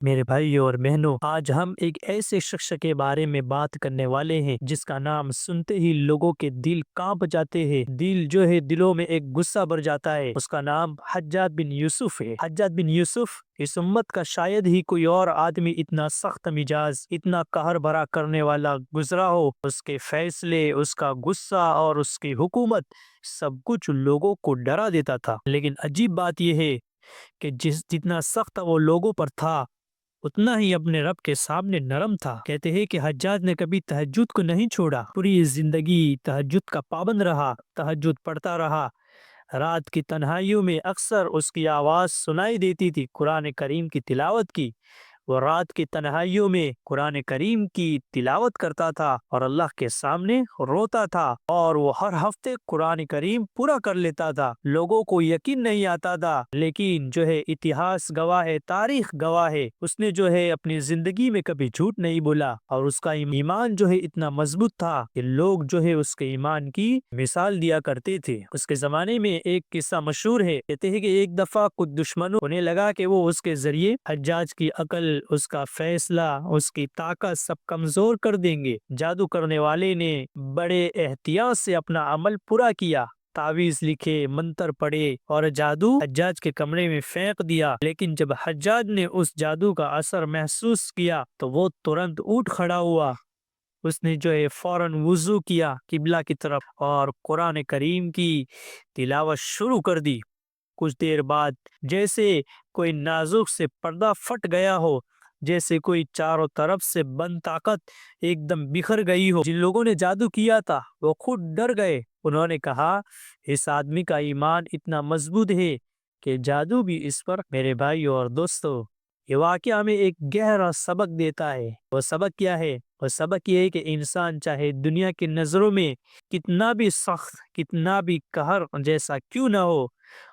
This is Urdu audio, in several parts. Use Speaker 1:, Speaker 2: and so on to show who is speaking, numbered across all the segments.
Speaker 1: میرے بھائیوں اور بہنوں، آج ہم ایک ایسے شخص کے بارے میں بات کرنے والے ہیں جس کا نام سنتے ہی لوگوں کے دل کانپ جاتے ہیں، دلوں میں ایک غصہ بھر جاتا ہے۔ اس کا نام حجاج بن یوسف ہے۔ حجاج بن یوسف اس امت کا شاید ہی کوئی اور آدمی اتنا سخت مزاج، اتنا قہر بھرا کرنے والا گزرا ہو۔ اس کے فیصلے، اس کا غصہ اور اس کی حکومت سب کچھ لوگوں کو ڈرا دیتا تھا۔ لیکن عجیب بات یہ ہے کہ جتنا سخت وہ لوگوں پر تھا، اتنا ہی اپنے رب کے سامنے نرم تھا۔ کہتے ہیں کہ حجاج نے کبھی تہجد کو نہیں چھوڑا، پوری زندگی تہجد کا پابند رہا، تہجد پڑھتا رہا۔ رات کی تنہائیوں میں اکثر اس کی آواز سنائی دیتی تھی، قرآن کریم کی تلاوت کی۔ وہ رات کی تنہائیوں میں قرآن کریم کی تلاوت کرتا تھا اور اللہ کے سامنے روتا تھا، اور وہ ہر ہفتے قرآن کریم پورا کر لیتا تھا۔ لوگوں کو یقین نہیں آتا تھا، لیکن اتہاس گواہ ہے، تاریخ گواہ ہے، اس نے اپنی زندگی میں کبھی جھوٹ نہیں بولا، اور اس کا ایمان اتنا مضبوط تھا کہ لوگ اس کے ایمان کی مثال دیا کرتے تھے۔ اس کے زمانے میں ایک قصہ مشہور ہے، کہتے ہیں کہ ایک دفعہ کچھ دشمنوں انہیں لگا کہ وہ اس کے ذریعے حجاج کی عقل، اس کا فیصلہ، اس کی طاقت سب کمزور کر دیں گے۔ جادو کرنے والے نے بڑے احتیاط سے اپنا عمل پورا کیا، تعویذ لکھے، منتر پڑے اور جادو حجاج کے کمرے میں پھینک دیا۔ لیکن جب حجاج نے اس جادو کا اثر محسوس کیا تو وہ ترنت اٹھ کھڑا ہوا۔ اس نے فوراً وضو کیا قبلہ کی طرف اور قرآن کریم کی تلاوت شروع کر دی۔ کچھ دیر بعد جیسے کوئی نازک سے پردہ پھٹ گیا ہو، جیسے کوئی چاروں طرف سے بند طاقت ایک دم بکھر گئی ہو۔ جن لوگوں نے جادو کیا تھا وہ خود ڈر گئے۔ انہوں نے کہا، اس آدمی کا ایمان اتنا مضبوط ہے کہ جادو بھی اس پر۔ میرے بھائیو اور دوستو، یہ واقعہ ہمیں ایک گہرا سبق دیتا ہے۔ وہ سبق کیا ہے؟ وہ سبق یہ ہے کہ انسان چاہے دنیا کی نظروں میں کتنا بھی سخت، کتنا بھی قہر جیسا کیوں نہ ہو،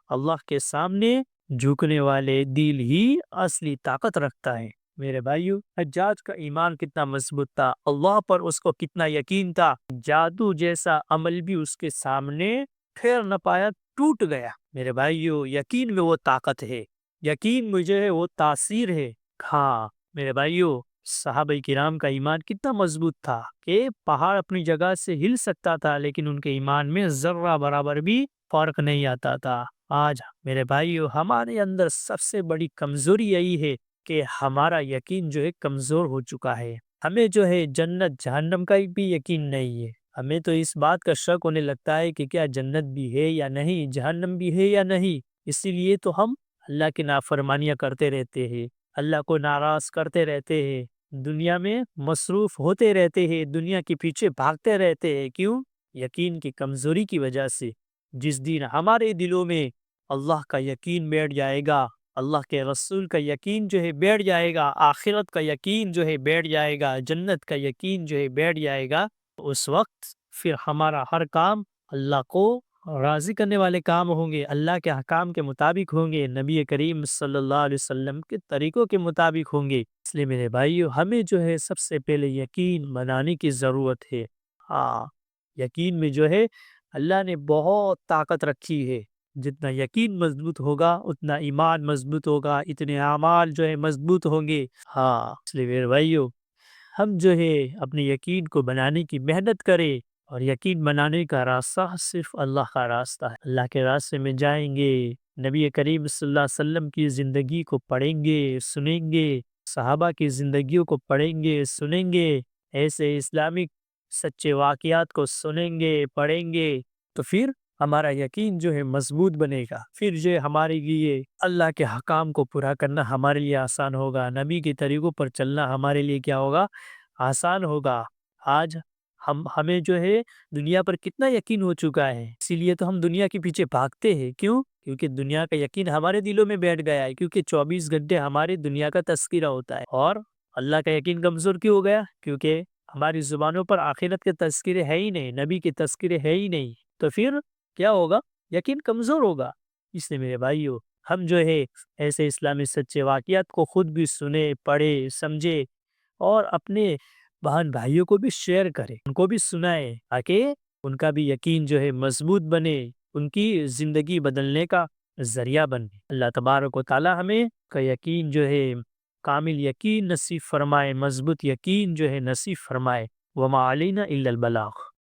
Speaker 1: اللہ کے سامنے جھکنے والے دل ہی اصلی طاقت رکھتا ہے۔ میرے بھائیو، حجاج کا ایمان کتنا مضبوط تھا، اللہ پر اس کو کتنا یقین تھا، جادو جیسا عمل بھی اس کے سامنے ٹھہر نہ پایا، ٹوٹ گیا۔ میرے بھائیو، یقین میں وہ طاقت ہے، یقین میں وہ تاثیر ہے۔ ہاں میرے بھائیو، صحابہ کرام کا ایمان کتنا مضبوط تھا کہ پہاڑ اپنی جگہ سے ہل سکتا تھا، لیکن ان کے ایمان میں ذرہ برابر بھی فرق نہیں آتا تھا۔ آج میرے بھائیو، ہمارے اندر سب سے بڑی کمزوری یہی ہے کہ ہمارا یقین کمزور ہو چکا ہے۔ ہمیں جنت جہنم کا بھی یقین نہیں ہے۔ ہمیں تو اس بات کا شک ہونے لگتا ہے کہ کیا جنت بھی ہے یا نہیں، جہنم بھی ہے یا نہیں۔ اسی لیے تو ہم اللہ کی نافرمانیاں کرتے رہتے ہیں، اللہ کو ناراض کرتے رہتے ہیں، دنیا میں مصروف ہوتے رہتے ہیں، دنیا کے پیچھے بھاگتے رہتے ہیں۔ کیوں؟ یقین کی کمزوری کی وجہ سے۔ جس دن ہمارے دلوں میں اللہ کا یقین بیٹھ جائے گا، اللہ کے رسول کا یقین بیٹھ جائے گا، آخرت کا یقین بیٹھ جائے گا، جنت کا یقین بیٹھ جائے گا، اس وقت پھر ہمارا ہر کام اللہ کو راضی کرنے والے کام ہوں گے، اللہ کے احکام کے مطابق ہوں گے، نبی کریم صلی اللہ علیہ وسلم کے طریقوں کے مطابق ہوں گے۔ اس لیے میرے بھائیو، ہمیں سب سے پہلے یقین بنانے کی ضرورت ہے۔ یقین میں اللہ نے بہت طاقت رکھی ہے۔ جتنا یقین مضبوط ہوگا اتنا ایمان مضبوط ہوگا، اتنے اعمال مضبوط ہوں گے۔ اس لیے میرے بھائیو، ہم اپنے یقین کو بنانے کی محنت کریں، اور یقین بنانے کا راستہ صرف اللہ کا راستہ ہے۔ اللہ کے راستے میں جائیں گے، نبی کریم صلی اللہ علیہ وسلم کی زندگی کو پڑھیں گے، سنیں گے، صحابہ کی زندگیوں کو پڑھیں گے، سنیں گے، ایسے اسلامک سچے واقعات کو سنیں گے، پڑھیں گے، تو پھر ہمارا یقین مضبوط بنے گا۔ پھر ہمارے لیے اللہ کے حکام کو پورا کرنا ہمارے لیے آسان ہوگا، نبی کے طریقوں پر چلنا ہمارے لیے کیا ہوگا؟ آسان ہوگا۔ آج ہمیں دنیا پر کتنا یقین ہو چکا ہے، اسی لیے تو ہم دنیا کے پیچھے بھاگتے ہیں۔ کیوں؟ کیونکہ دنیا کا یقین ہمارے دلوں میں بیٹھ گیا ہے، کیونکہ 24 گھنٹے ہماری دنیا کا تذکرہ ہوتا ہے۔ اور اللہ کا یقین کمزور کیوں ہو گیا؟ کیونکہ ہماری زبانوں پر آخرت کے تذکرے ہے ہی نہیں، نبی کے تذکرے ہے ہی نہیں، تو پھر کیا ہوگا؟ یقین کمزور ہوگا۔ اس لیے میرے بھائیو، ہم ایسے اسلامی سچے واقعات کو خود بھی سنے، پڑھے، سمجھے، اور اپنے بہن بھائیوں کو بھی شیئر کرے، ان کو بھی سنائے، تاکہ ان کا بھی یقین مضبوط بنے، ان کی زندگی بدلنے کا ذریعہ بنے۔ اللہ تبارک و تعالی ہمیں کا یقین کامل یقین نصیب فرمائے، مضبوط یقین جو ہے نصیب فرمائے۔ وما علینا الا البلاغ۔